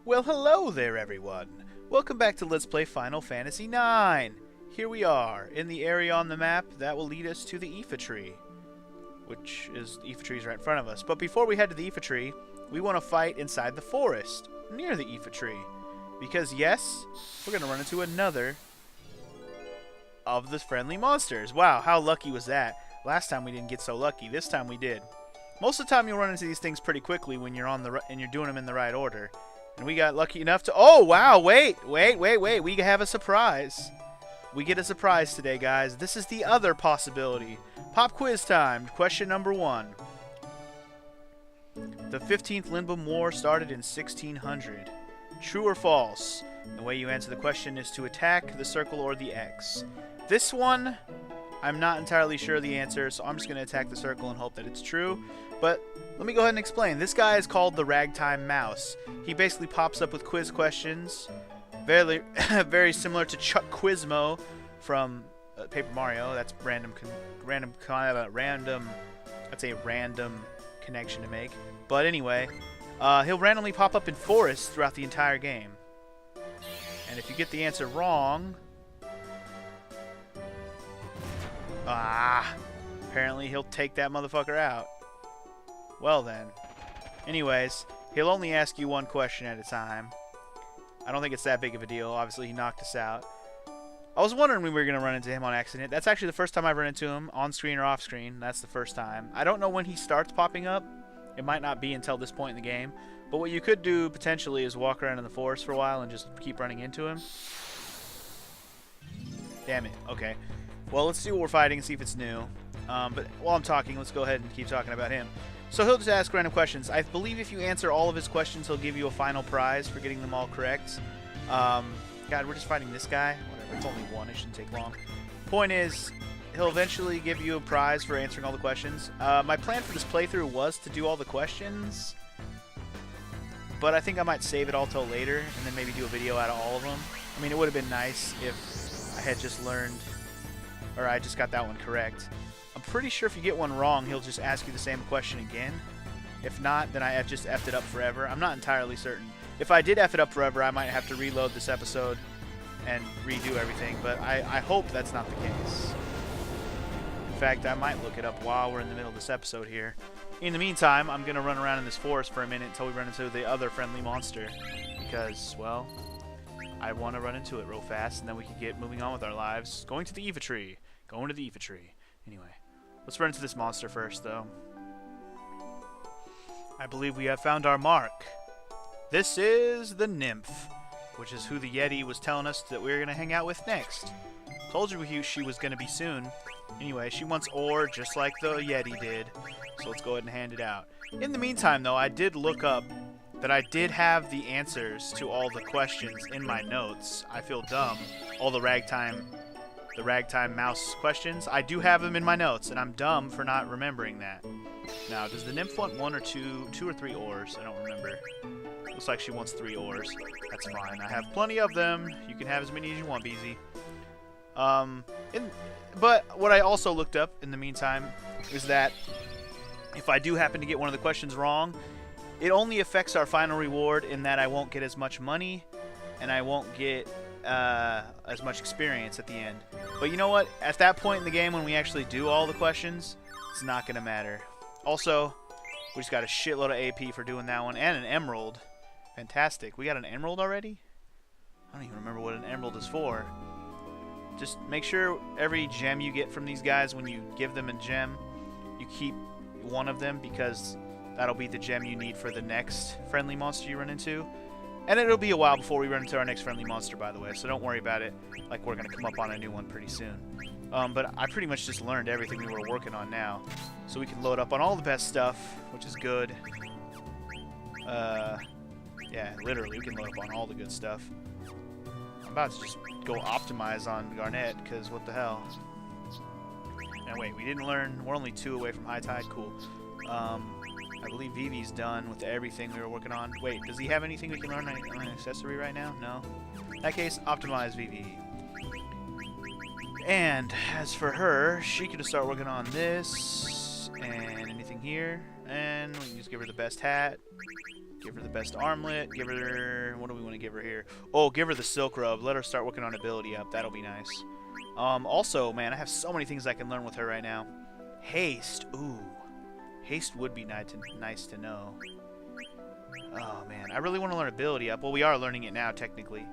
Well, hello there, everyone. Welcome back to Let's Play Final Fantasy IX. Here we are, in the area on the map that will lead us to the Aoife tree. Which is, Aoife tree is right in front of us. But before we head to the Aoife tree, we want to fight inside the forest, near the Aoife tree. Because yes, we're going to run into another of the friendly monsters. Wow, how lucky was that? Last time we didn't get so lucky. This time we did. Most of the time you'll run into these things pretty quickly when you're on the and you're doing them in the right order. And we got lucky enough to... Oh, wow, wait. We have a surprise. We get a surprise today, guys. This is the other possibility. Pop quiz time. Question number 1. The 15th Lindblum War started in 1600. True or false? The way you answer the question is to attack the circle or the X. This one, I'm not entirely sure the answer, so I'm just going to attack the circle and hope that it's true. But let me go ahead and explain. This guy is called the Ragtime Mouse. He basically pops up with quiz questions, very, very similar to Chuck Quizmo from Paper Mario. That's that's a random connection to make. But anyway, he'll randomly pop up in forests throughout the entire game. And if you get the answer wrong, apparently he'll take that motherfucker out. Well then. Anyways, he'll only ask you one question at a time. I don't think it's that big of a deal. Obviously, he knocked us out. I was wondering when we were going to run into him on accident. That's actually the first time I've run into him, on screen or off screen. That's the first time. I don't know when he starts popping up. It might not be until this point in the game. But what you could do, potentially, is walk around in the forest for a while and just keep running into him. Damn it. Okay. Well, let's see what we're fighting and see if it's new. But while I'm talking, let's go ahead and keep talking about him. So he'll just ask random questions. I believe if you answer all of his questions, he'll give you a final prize for getting them all correct. God, we're just fighting this guy. Whatever, it's only one. It shouldn't take long. Point is, he'll eventually give you a prize for answering all the questions. My plan for this playthrough was to do all the questions, but I think I might save it all till later and then maybe do a video out of all of them. I mean, it would have been nice if I had just learned, or I just got that one correct. I'm pretty sure if you get one wrong, he'll just ask you the same question again. If not, then I have just effed it up forever. I'm not entirely certain. If I did F it up forever, I might have to reload this episode and redo everything, but I hope that's not the case. In fact, I might look it up while we're in the middle of this episode here. In the meantime, I'm going to run around in this forest for a minute until we run into the other friendly monster, because, well, I want to run into it real fast, and then we can get moving on with our lives. Going to the Aoife tree. Going to the Aoife tree. Anyway, let's run into this monster first, though. I believe we have found our mark. This is the Nymph, which is who the Yeti was telling us that we were going to hang out with next. Told you she was going to be soon. Anyway, she wants ore just like the Yeti did, so let's go ahead and hand it out. In the meantime, though, I did look up that I did have the answers to all the questions in my notes. I feel dumb. All the Ragtime Mouse questions, I do have them in my notes, and I'm dumb for not remembering that. Now, does the Nymph want 1 or 2 or 3 ores? I don't remember. Looks like she wants 3 ores. That's fine. I have plenty of them. You can have as many as you want, BZ. But what I also looked up in the meantime is that if I do happen to get one of the questions wrong, it only affects our final reward in that I won't get as much money and I won't get as much experience at the end. But you know what? At that point in the game when we actually do all the questions, it's not going to matter. Also, we just got a shitload of AP for doing that one and an emerald. Fantastic. We got an emerald already? I don't even remember what an emerald is for. Just make sure every gem you get from these guys, when you give them a gem, you keep one of them, because that'll be the gem you need for the next friendly monster you run into. And it'll be a while before we run into our next friendly monster, by the way, so don't worry about it. Like, we're going to come up on a new one pretty soon. But I pretty much just learned everything we were working on now. So we can load up on all the best stuff, which is good. Yeah, literally, we can load up on all the good stuff. I'm about to just go optimize on Garnet, because what the hell. Now wait, we didn't learn. We're only 2 away from high tide. Cool. I believe Vivi's done with everything we were working on. Wait, does he have anything we can learn on an accessory right now? No. In that case, optimize Vivi. And as for her, she can just start working on this and anything here. And we can just give her the best hat. Give her the best armlet. Give her... What do we want to give her here? Oh, give her the silk robe. Let her start working on ability up. That'll be nice. Also, man, I have so many things I can learn with her right now. Haste. Ooh. Haste would be nice to know. Oh, man. I really want to learn ability up. Well, we are learning it now, technically.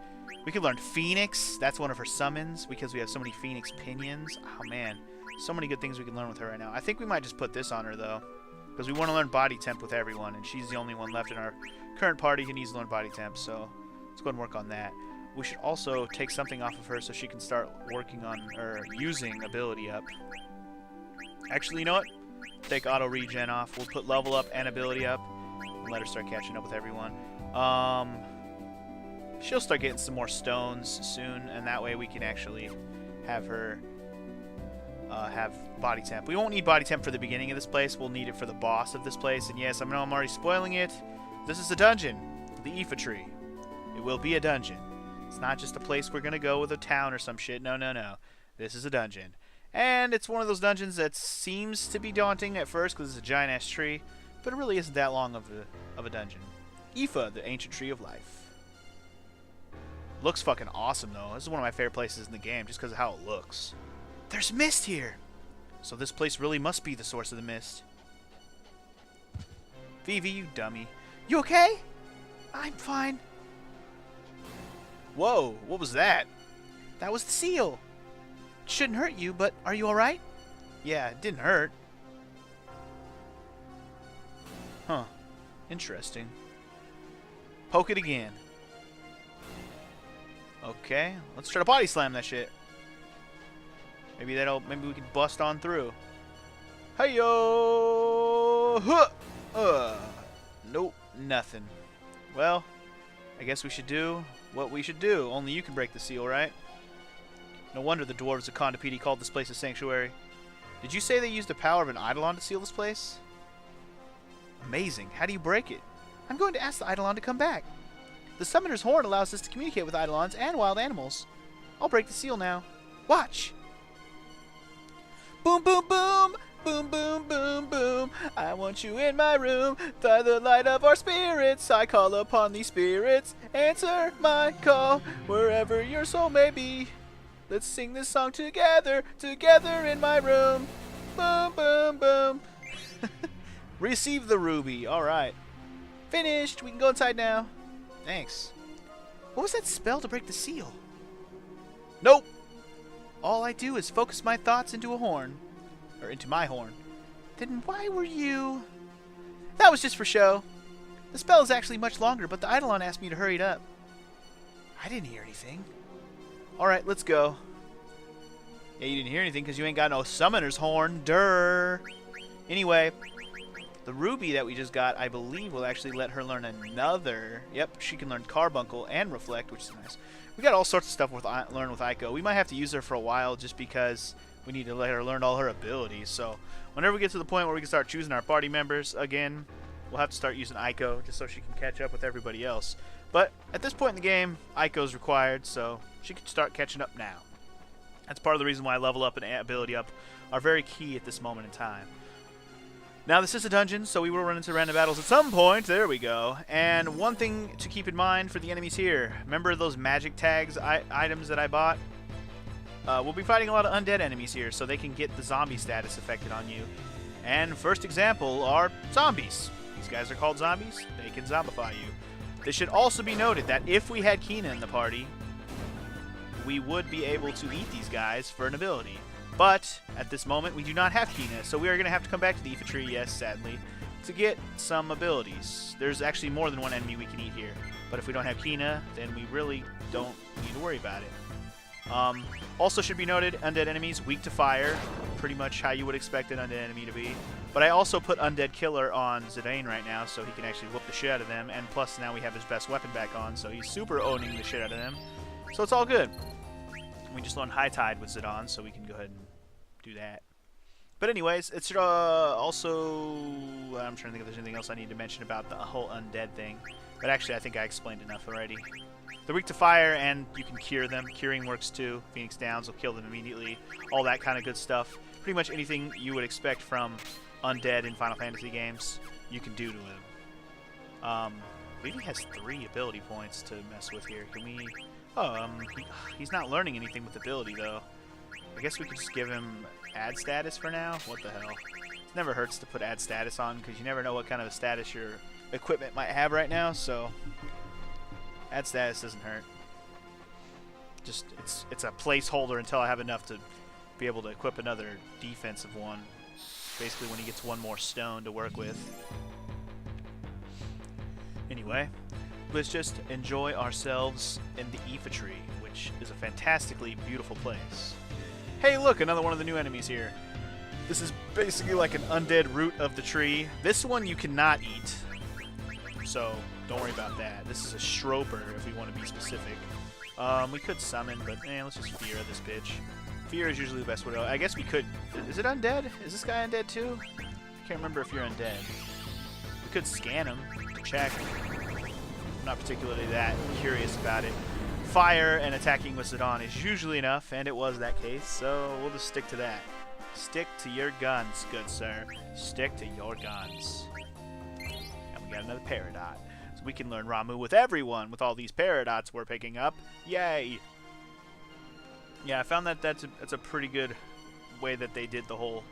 We could learn Phoenix. That's one of her summons because we have so many Phoenix pinions. Oh, man. So many good things we can learn with her right now. I think we might just put this on her, though. Because we want to learn body temp with everyone, and she's the only one left in our current party who needs to learn body temp, so let's go ahead and work on that. We should also take something off of her so she can start working on, or using ability up. Actually, you know what? Take auto regen off. We'll put level up and ability up, and let her start catching up with everyone. She'll start getting some more stones soon, and that way we can actually have her have body temp. We won't need body temp for the beginning of this place. We'll need it for the boss of this place. And yes, I know I'm already spoiling it. This is a dungeon. The Aoife tree. It will be a dungeon. It's not just a place we're going to go with a town or some shit. No, no, no. This is a dungeon. And it's one of those dungeons that seems to be daunting at first because it's a giant-ass tree. But it really isn't that long of a dungeon. Aoife, the ancient tree of life. Looks fucking awesome, though. This is one of my favorite places in the game just because of how it looks. There's mist here! So this place really must be the source of the mist. Vivi, you dummy. You okay? I'm fine. Whoa, what was that? That was the seal. It shouldn't hurt you, but are you alright? Yeah, it didn't hurt. Huh. Interesting. Poke it again. Okay, let's try to body slam that shit. Maybe we can bust on through. Hey-yo! Huh! Nope, nothing. Well, I guess we should do what we should do. Only you can break the seal, right? No wonder the dwarves of Contradiction called this place a sanctuary. Did you say they used the power of an eidolon to seal this place? Amazing. How do you break it? I'm going to ask the eidolon to come back. The summoner's horn allows us to communicate with eidolons and wild animals. I'll break the seal now. Watch! Boom, boom, boom! Boom, boom, boom, boom! I want you in my room. By the light of our spirits, I call upon these spirits. Answer my call, wherever your soul may be. Let's sing this song together, together in my room. Boom, boom, boom. Receive the ruby. Alright. Finished. We can go inside now. Thanks. What was that spell to break the seal? Nope. All I do is focus my thoughts into a horn. Or into my horn. Then why were you... That was just for show. The spell is actually much longer, but the eidolon asked me to hurry it up. I didn't hear anything. Alright, let's go. Yeah, you didn't hear anything because you ain't got no summoner's horn. Durr. Anyway, the ruby that we just got, I believe, will actually let her learn another... Yep, she can learn Carbuncle and Reflect, which is nice. We got all sorts of stuff learn with Aiko. We might have to use her for a while just because we need to let her learn all her abilities. So whenever we get to the point where we can start choosing our party members again, we'll have to start using Aiko just so she can catch up with everybody else. But at this point in the game, Aiko's required, so she can start catching up now. That's part of the reason why level up and ability up are very key at this moment in time. Now, this is a dungeon, so we will run into random battles at some point. There we go. And one thing to keep in mind for the enemies here. Remember those magic tags items that I bought? We'll be fighting a lot of undead enemies here, so they can get the zombie status affected on you. And first example are zombies. These guys are called zombies. They can zombify you. This should also be noted that if we had Kina in the party, we would be able to eat these guys for an ability. But at this moment, we do not have Kina, so we are going to have to come back to the Aoife tree, yes, sadly, to get some abilities. There's actually more than one enemy we can eat here, but if we don't have Kina, then we really don't need to worry about it. Also should be noted, undead enemies, weak to fire, pretty much how you would expect an undead enemy to be. But I also put Undead Killer on Zidane right now, so he can actually whoop the shit out of them, and plus now we have his best weapon back on, so he's super owning the shit out of them. So it's all good. We just learned High Tide with Zidane, so we can go ahead and do that. But anyways, it's also... I'm trying to think if there's anything else I need to mention about the whole undead thing. But actually, I think I explained enough already. They're weak to fire, and you can cure them. Curing works too. Phoenix Downs will kill them immediately. All that kind of good stuff. Pretty much anything you would expect from undead in Final Fantasy games, you can do to them. Vivi has 3 ability points to mess with here. Can we... Oh, he's not learning anything with ability, though. I guess we could just give him add status for now. What the hell? It never hurts to put add status on, because you never know what kind of a status your equipment might have right now, so add status doesn't hurt. Just it's a placeholder until I have enough to be able to equip another defensive one. Basically when he gets 1 more stone to work with. Anyway, let's just enjoy ourselves in the Aoife tree, which is a fantastically beautiful place. Hey look, another one of the new enemies here. This is basically like an undead root of the tree. This one you cannot eat, so don't worry about that. This is a Schroper if we want to be specific. We could summon, but let's just fear this bitch. Fear is usually the best way to go. I guess we could... Is it undead? Is this guy undead too? I can't remember if you're undead. We could scan him to check. I'm not particularly that curious about it. Fire and attacking with Zidane is usually enough, and it was that case, so we'll just stick to that. Stick to your guns, good sir. Stick to your guns. And we got another Peridot. So we can learn Ramuh with everyone with all these Peridots we're picking up. Yay! Yeah, I found that that's a pretty good way that they did the whole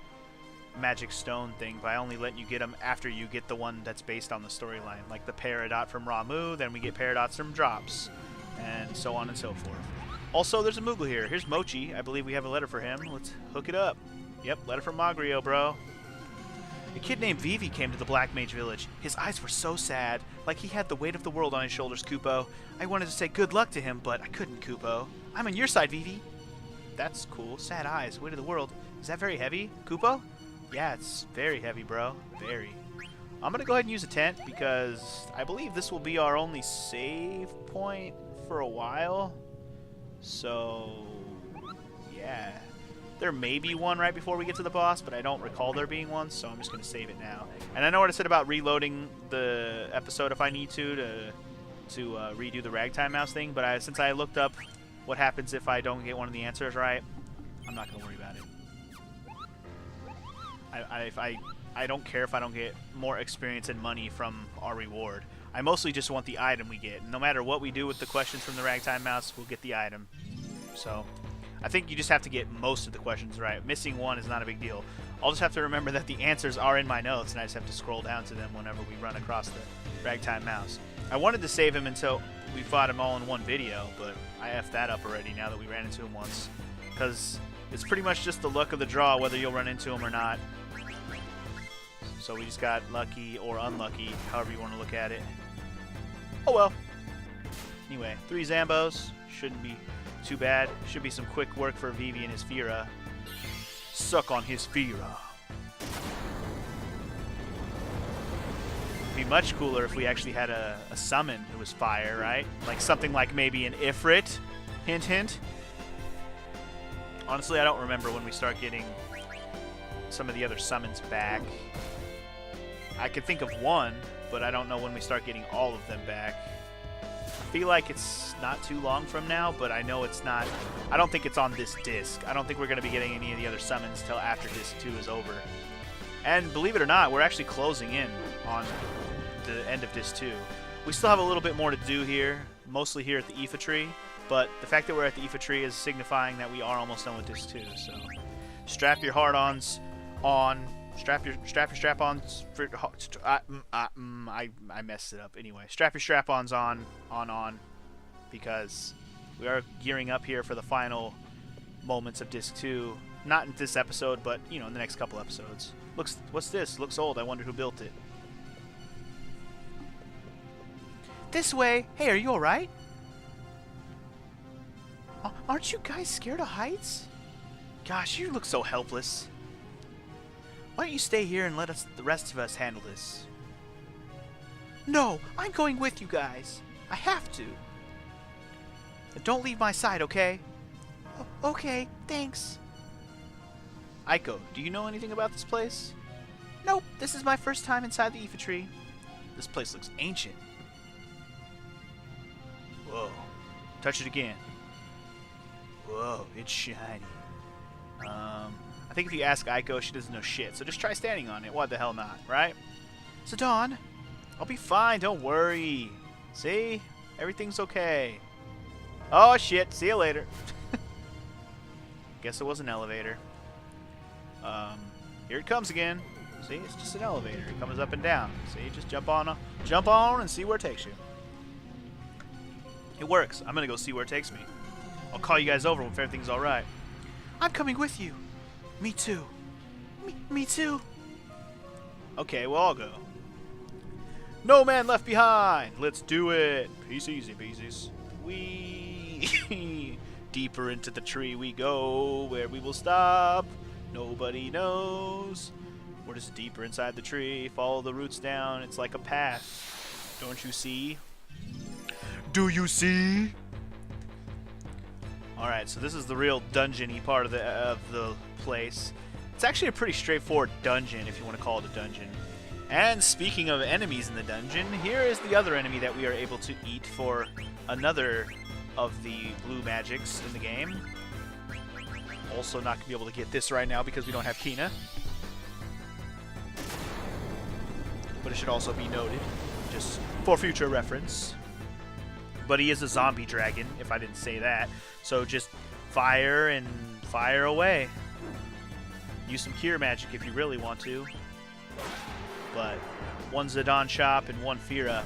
magic stone thing by only letting you get them after you get the one that's based on the storyline. Like the Peridot from Ramuh, then we get Peridots from drops, and so on and so forth. Also, there's a Moogle here. Here's Mochi. I believe we have a letter for him. Let's hook it up. Yep, letter from Magrio, bro. A kid named Vivi came to the Black Mage Village. His eyes were so sad, like he had the weight of the world on his shoulders, Kupo. I wanted to say good luck to him, but I couldn't, Kupo. I'm on your side, Vivi. That's cool. Sad eyes, weight of the world. Is that very heavy, Kupo? Yeah, it's very heavy, bro. Very. I'm going to go ahead and use a tent, because I believe this will be our only save point for a while. So, yeah. There may be one right before we get to the boss, but I don't recall there being one, so I'm just going to save it now. And I know what I said about reloading the episode if I need to redo the Ragtime Mouse thing, but since I looked up what happens if I don't get one of the answers right, I'm not going to worry about it. I don't care if I don't get more experience and money from our reward. I mostly just want the item we get. No matter what we do with the questions from the Ragtime Mouse, we'll get the item. So I think you just have to get most of the questions right. Missing one is not a big deal. I'll just have to remember that the answers are in my notes, and I just have to scroll down to them whenever we run across the Ragtime Mouse. I wanted to save him until we fought him all in one video, but I effed that up already now that we ran into him once. Because it's pretty much just the luck of the draw whether you'll run into him or not. So we just got lucky or unlucky, however you want to look at it. Oh well. Anyway, 3 Zambos. Shouldn't be too bad. Should be some quick work for Vivi and his Fira. Suck on his Fira. It'd be much cooler if we actually had a summon who was fire, right? Like something like maybe an Ifrit. Hint, hint. Honestly, I don't remember when we start getting some of the other summons back. I could think of one, but I don't know when we start getting all of them back. I feel like it's not too long from now, but I know it's not. I don't think it's on this disc. I don't think we're going to be getting any of the other summons till after disc 2 is over. And believe it or not, we're actually closing in on the end of disc 2. We still have a little bit more to do here, mostly here at the Aoife tree, but the fact that we're at the Aoife tree is signifying that we are almost done with disc 2. So strap your hard-ons on. Strap your strap-ons for I messed it up anyway. Strap your strap-ons on, because we are gearing up here for the final moments of disc 2. Not in this episode, but in the next couple episodes. What's this? Looks old. I wonder who built it. This way. Hey, are you all right? Aren't you guys scared of heights? Gosh, you look so helpless. Why don't you stay here and let the rest of us handle this? No, I'm going with you guys. I have to. And don't leave my side, okay? Okay, thanks. Aiko, do you know anything about this place? Nope, this is my first time inside the Aoife tree. This place looks ancient. Whoa. Touch it again. Whoa, it's shiny. I think if you ask Aiko, she doesn't know shit, so just try standing on it. Why the hell not, right? So, Dawn, I'll be fine, don't worry. See? Everything's okay. Oh, shit. See you later. Guess it was an elevator. Here it comes again. See? It's just an elevator. It comes up and down. See? Just jump on and see where it takes you. It works. I'm going to go see where it takes me. I'll call you guys over if everything's alright. I'm coming with you. Me too. Me too. Okay, well, I'll go. No man left behind. Let's do it. Peace easy, peasies. We deeper into the tree we go, where we will stop. Nobody knows. We're just deeper inside the tree. Follow the roots down. It's like a path. Don't you see? Do you see? All right, so this is the real dungeon-y part of the place. It's actually a pretty straightforward dungeon, if you want to call it a dungeon. And speaking of enemies in the dungeon, here is the other enemy that we are able to eat for another of the blue magics in the game. Also not going to be able to get this right now because we don't have Kina. But it should also be noted, just for future reference. But he is a zombie dragon, if I didn't say that. So just fire and fire away. Use some cure magic if you really want to. But one Zidane Shop and one Fira.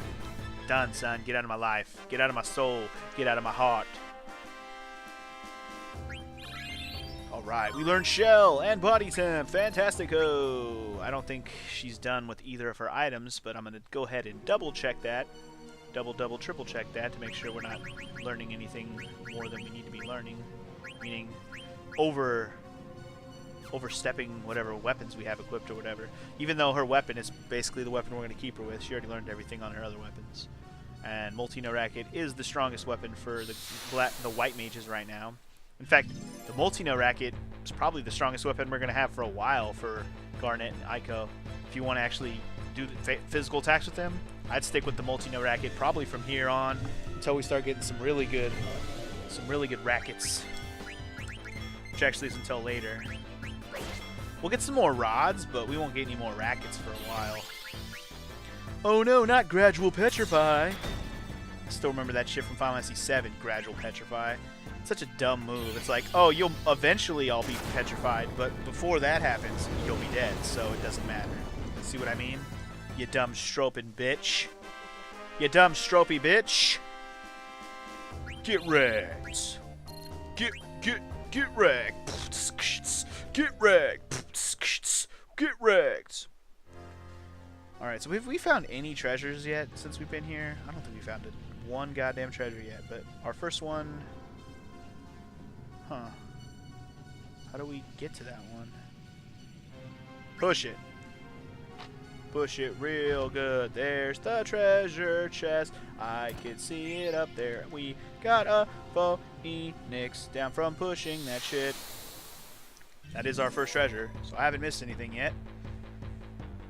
Done, son. Get out of my life. Get out of my soul. Get out of my heart. Alright, we learned Shell and Body Temp. Fantastico. I don't think she's done with either of her items, but I'm going to go ahead and double check that. Double, triple check that to make sure we're not learning anything more than we need to be learning. Meaning overstepping whatever weapons we have equipped or whatever. Even though her weapon is basically the weapon we're going to keep her with. She already learned everything on her other weapons. And Multi-No Racket is the strongest weapon for the white mages right now. In fact, the Multi-No Racket is probably the strongest weapon we're going to have for a while for Garnet and Aiko. If you want to actually do the physical attacks with them, I'd stick with the Multi-No Racket probably from here on until we start getting some really good rackets. Which actually is until later. We'll get some more rods, but we won't get any more rackets for a while. Oh no, not Gradual Petrify. I still remember that shit from Final Fantasy VII, Gradual Petrify. It's such a dumb move. It's like, oh, eventually I'll be petrified, but before that happens, you'll be dead, so it doesn't matter. See what I mean? You dumb stroping bitch. You dumb stropey bitch. Get wrecked. Get wrecked. Get wrecked. Get wrecked. Alright, so have we found any treasures yet since we've been here? I don't think we found one goddamn treasure yet, but our first one... Huh. How do we get to that one? Push it. Push it real good. There's the treasure chest. I can see it up there. We got a Phoenix down from pushing that shit. That is our first treasure, so I haven't missed anything yet.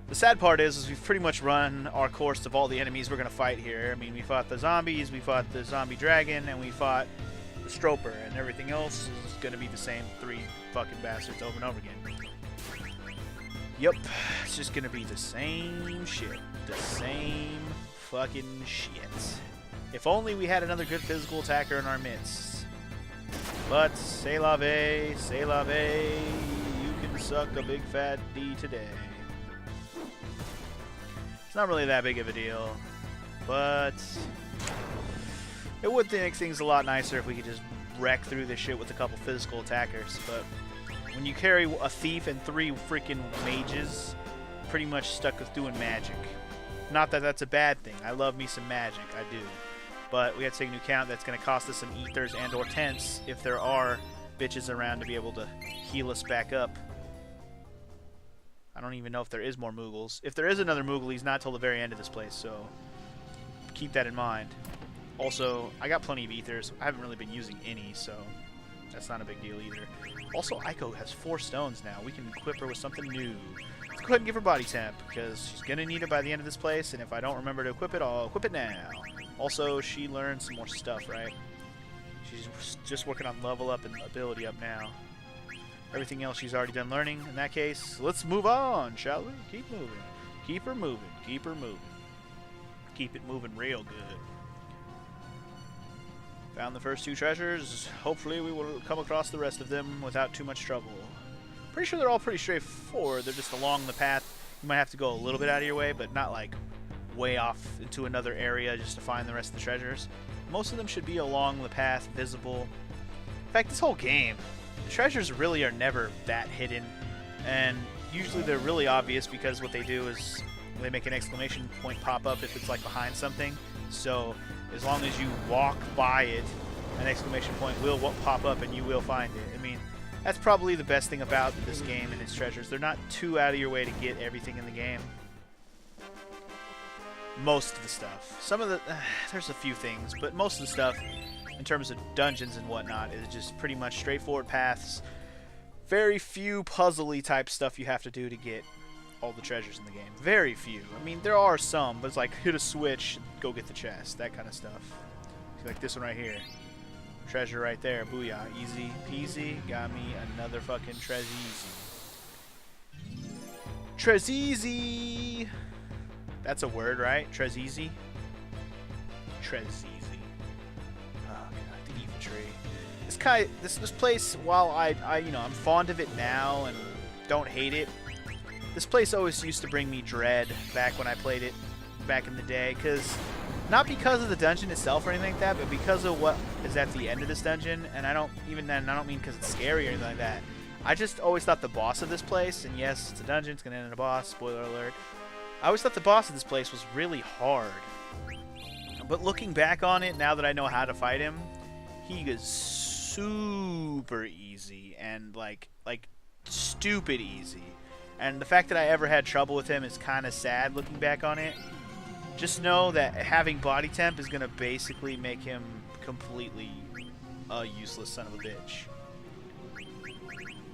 The sad part is we've pretty much run our course of all the enemies we're going to fight here. I mean, we fought the zombies, we fought the zombie dragon, and we fought the Stroper, and everything else is going to be the same three fucking bastards over and over again. Yep, it's just going to be the same shit. The same fucking shit. If only we had another good physical attacker in our midst. But, c'est la vie, you can suck a big fat D today. It's not really that big of a deal, but it would make things a lot nicer if we could just wreck through this shit with a couple physical attackers. But when you carry a thief and 3 freaking mages, pretty much stuck with doing magic. Not that that's a bad thing. I love me some magic, I do. But we have to take into account that's going to cost us some ethers and or tents if there are bitches around to be able to heal us back up. I don't even know if there is more Moogles. If there is another Moogle, he's not till the very end of this place, so keep that in mind. Also, I got plenty of ethers. I haven't really been using any, so that's not a big deal either. Also, Aiko has 4 stones now. We can equip her with something new. Let's go ahead and give her body temp, because she's going to need it by the end of this place, and if I don't remember to equip it, I'll equip it now. Also, she learned some more stuff, right? She's just working on level up and ability up now. Everything else she's already done learning. In that case, let's move on, shall we? Keep moving. Keep her moving. Keep her moving. Keep it moving real good. Found the first 2 treasures. Hopefully we will come across the rest of them without too much trouble. Pretty sure they're all pretty straightforward. They're just along the path. You might have to go a little bit out of your way, but not like way off into another area just to find the rest of the treasures. Most of them should be along the path, visible. In fact, this whole game, the treasures really are never that hidden, and usually they're really obvious because what they do is they make an exclamation point pop up if it's like behind something. So as long as you walk by it, an exclamation point will pop up and you will find it. I mean, that's probably the best thing about this game and its treasures. They're not too out of your way to get everything in the game. Most of the stuff. Some of the... there's a few things, but most of the stuff, in terms of dungeons and whatnot, is just pretty much straightforward paths. Very few puzzly type stuff you have to do to get all the treasures in the game. Very few. I mean, there are some, but it's like hit a switch, go get the chest, that kind of stuff. Like this one right here. Treasure right there. Booyah. Easy peasy. Got me another fucking treasy. Trezeezy. That's a word, right? Trezeezy. Trezeezy. Oh god, the infantry. This place, while I'm fond of it now and don't hate it, this place always used to bring me dread back when I played it back in the day, not because of the dungeon itself or anything like that, but because of what is at the end of this dungeon. And I don't mean because it's scary or anything like that. I just always thought the boss of this place, and yes, it's a dungeon, it's gonna end in a boss, spoiler alert. I always thought the boss of this place was really hard. But looking back on it, now that I know how to fight him, he is super easy and like stupid easy. And the fact that I ever had trouble with him is kind of sad looking back on it. Just know that having body temp is going to basically make him completely a useless son of a bitch.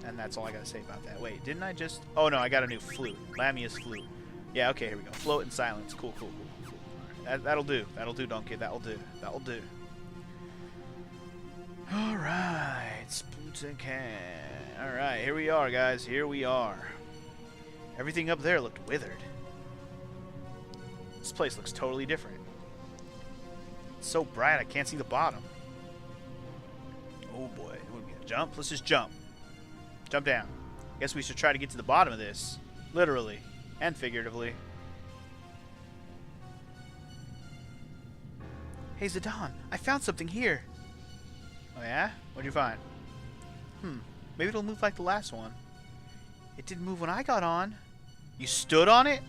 And that's all I got to say about that. Wait, didn't I just... Oh no, I got a new flute. Lamia's flute. Yeah, okay, here we go. Float and silence. Cool. That'll do. That'll do, donkey. That'll do. Alright, Spoots and Can. Alright, here we are, guys. Here we are. Everything up there looked withered. This place looks totally different. It's so bright I can't see the bottom. Oh boy. What are we gonna jump? Let's just jump. Jump down. Guess we should try to get to the bottom of this. Literally. And figuratively. Hey Zidane, I found something here. Oh yeah? What'd you find? Maybe it'll move like the last one. It didn't move when I got on. You stood on it?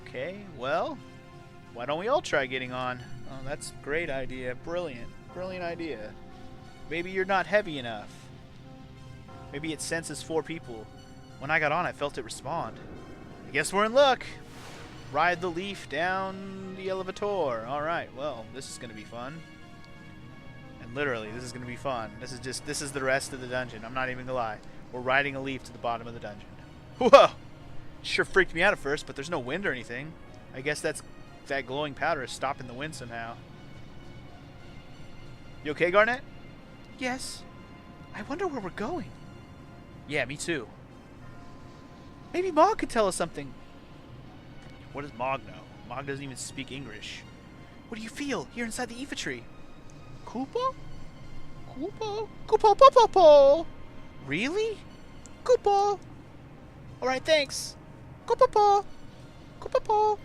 Okay, well, why don't we all try getting on? Oh, that's a great idea. Brilliant idea. Maybe you're not heavy enough. Maybe it senses 4 people. When I got on, I felt it respond. I guess we're in luck. Ride the leaf down the elevator. Alright, well, this is going to be fun. And literally, this is going to be fun. This is the rest of the dungeon. I'm not even going to lie. We're riding a leaf to the bottom of the dungeon. Whoa! Sure freaked me out at first, but there's no wind or anything. I guess that glowing powder is stopping the wind somehow. You okay, Garnet? Yes. I wonder where we're going. Yeah, me too. Maybe Mog could tell us something. What does Mog know? Mog doesn't even speak English. What do you feel here inside the infantry? Koopa? Koopa? Koopa Popo! Really? Koopa! Alright, thanks. Koopa! Koopa!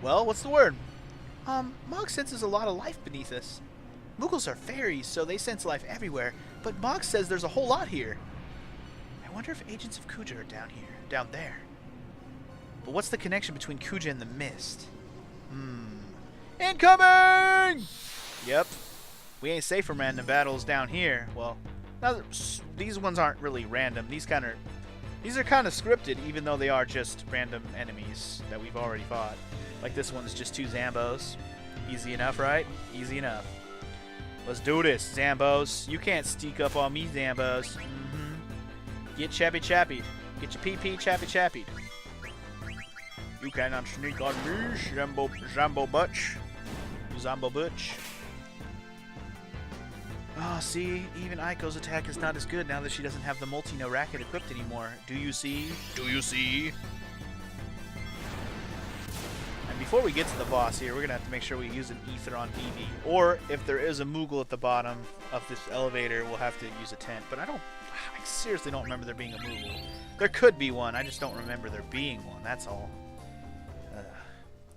Well, what's the word? Mog senses a lot of life beneath us. Moogles are fairies, so they sense life everywhere, but Mog says there's a whole lot here. I wonder if agents of Kuja are down there. But what's the connection between Kuja and the mist? Incoming! Yep. We ain't safe from random battles down here. Well, these ones aren't really random. These are kind of scripted, even though they are just random enemies that we've already fought. Like this one's just 2 Zambos. Easy enough, right? Easy enough. Let's do this, Zambos. You can't sneak up on me, Zambos. Get chappy-chappied. Get your pee-pee chappy-chappied. You cannot sneak on me, Zambo Butch. Zambo Butch. Oh, see? Even Aiko's attack is not as good now that she doesn't have the multi-no racket equipped anymore. Do you see? Do you see? And before we get to the boss here, we're going to have to make sure we use an ether on Vivi. Or, if there is a Moogle at the bottom of this elevator, we'll have to use a tent. But I seriously don't remember there being a Moogle. There could be one, I just don't remember there being one, that's all.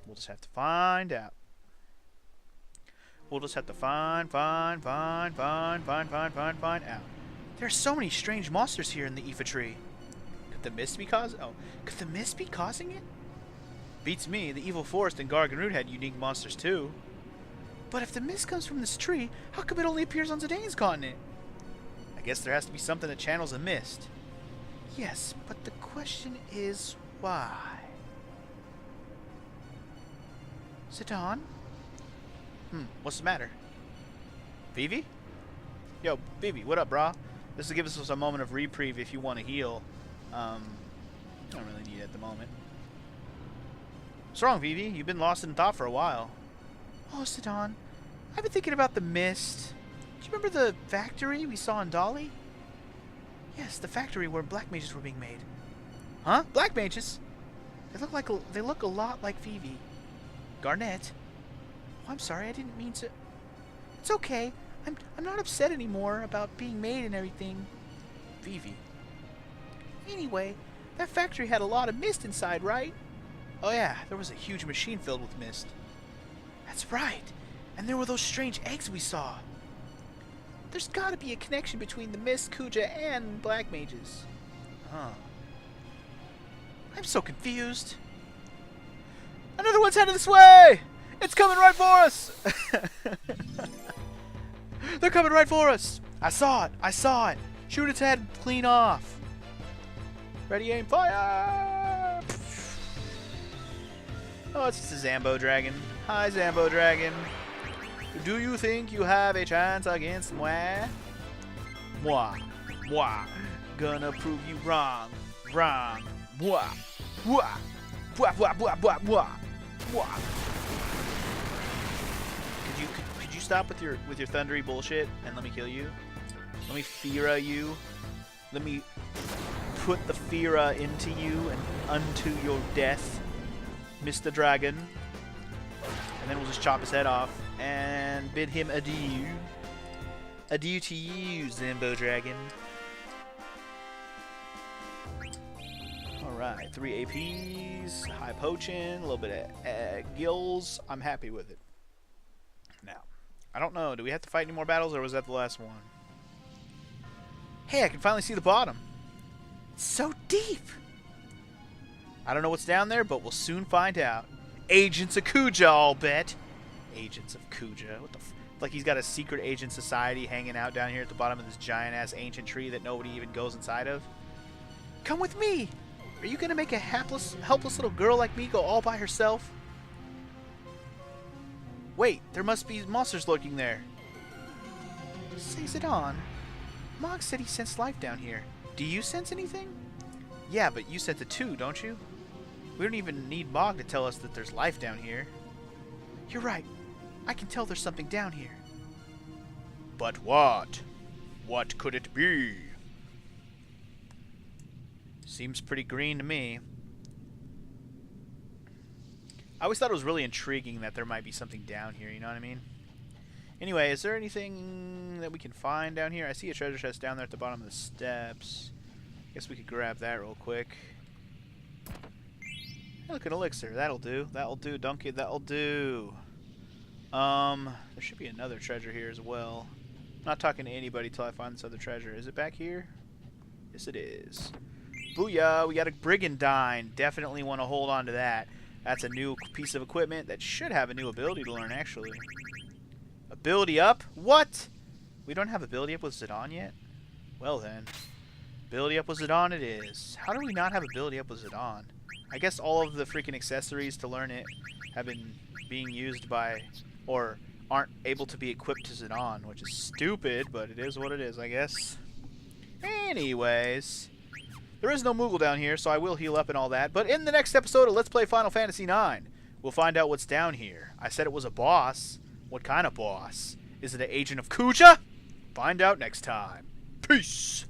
We'll just have to find out. We'll just have to find out. There's so many strange monsters here in the Aoife tree. Could the mist be causing it? Beats me, the evil forest and Garganroot had unique monsters too. But if the mist comes from this tree, how come it only appears on Zidane's continent? I guess there has to be something that channels a mist. Yes, but the question is why? Zidane? What's the matter? Vivi? Yo, Vivi, what up, brah? This will give us a moment of reprieve if you want to heal. I don't really need it at the moment. What's wrong, Vivi? You've been lost in thought for a while. Oh, Zidane, I've been thinking about the mist. Do you remember the factory we saw in Dolly? Yes, the factory where black mages were being made. Huh? Black mages? They look a lot like Vivi. Garnet? Oh, I'm sorry, I didn't mean to... It's okay. I'm not upset anymore about being made and everything. Vivi. Anyway, that factory had a lot of mist inside, right? Oh yeah, there was a huge machine filled with mist. That's right. And there were those strange eggs we saw. There's gotta be a connection between the mist, Kuja, and black mages. Huh. I'm so confused. Another one's headed this way! It's coming right for us! They're coming right for us! I saw it! Shoot its head clean off! Ready, aim, fire! Oh, it's just a Zambo Dragon. Hi, Zambo Dragon. Do you think you have a chance against moi? Moi. Gonna prove you wrong. Moi. Could you stop with your thundery bullshit and let me kill you? Let me Fira you. Let me put the Fira into you and unto your death, Mr. Dragon. And then we'll just chop his head off and bid him adieu. Adieu to you, Zambo Dragon. Alright, 3 APs, high potion, a little bit of gills. I'm happy with it. Now, I don't know, do we have to fight any more battles or was that the last one? Hey, I can finally see the bottom. It's so deep. I don't know what's down there, but we'll soon find out. Agents of Kuja, I'll bet. Agents of Kuja. What the f... Like he's got a secret agent society hanging out down here at the bottom of this giant-ass ancient tree that nobody even goes inside of. Come with me. Are you going to make a helpless little girl like me go all by herself? Wait, there must be monsters lurking there. Say, Zidane, Mog said he sensed life down here. Do you sense anything? Yeah, but you sense it too, don't you? We don't even need Mog to tell us that there's life down here. You're right. I can tell there's something down here. But what? What could it be? Seems pretty green to me. I always thought it was really intriguing that there might be something down here, you know what I mean? Anyway, is there anything that we can find down here? I see a treasure chest down there at the bottom of the steps. Guess we could grab that real quick. Hey, look, an elixir. That'll do. That'll do, donkey. That'll do. There should be another treasure here as well. I'm not talking to anybody till I find this other treasure. Is it back here? Yes, it is. Booyah! We got a Brigandine. Definitely want to hold on to that. That's a new piece of equipment that should have a new ability to learn, actually. Ability up? What? We don't have ability up with Zidane yet? Well then. Ability up with Zidane it is. How do we not have ability up with Zidane? I guess all of the freaking accessories to learn it have been being used by, or aren't able to be equipped to Zidane, which is stupid, but it is what it is, I guess. Anyways, there is no Moogle down here, so I will heal up and all that. But in the next episode of Let's Play Final Fantasy IX, we'll find out what's down here. I said it was a boss. What kind of boss? Is it an agent of Kuja? Find out next time. Peace!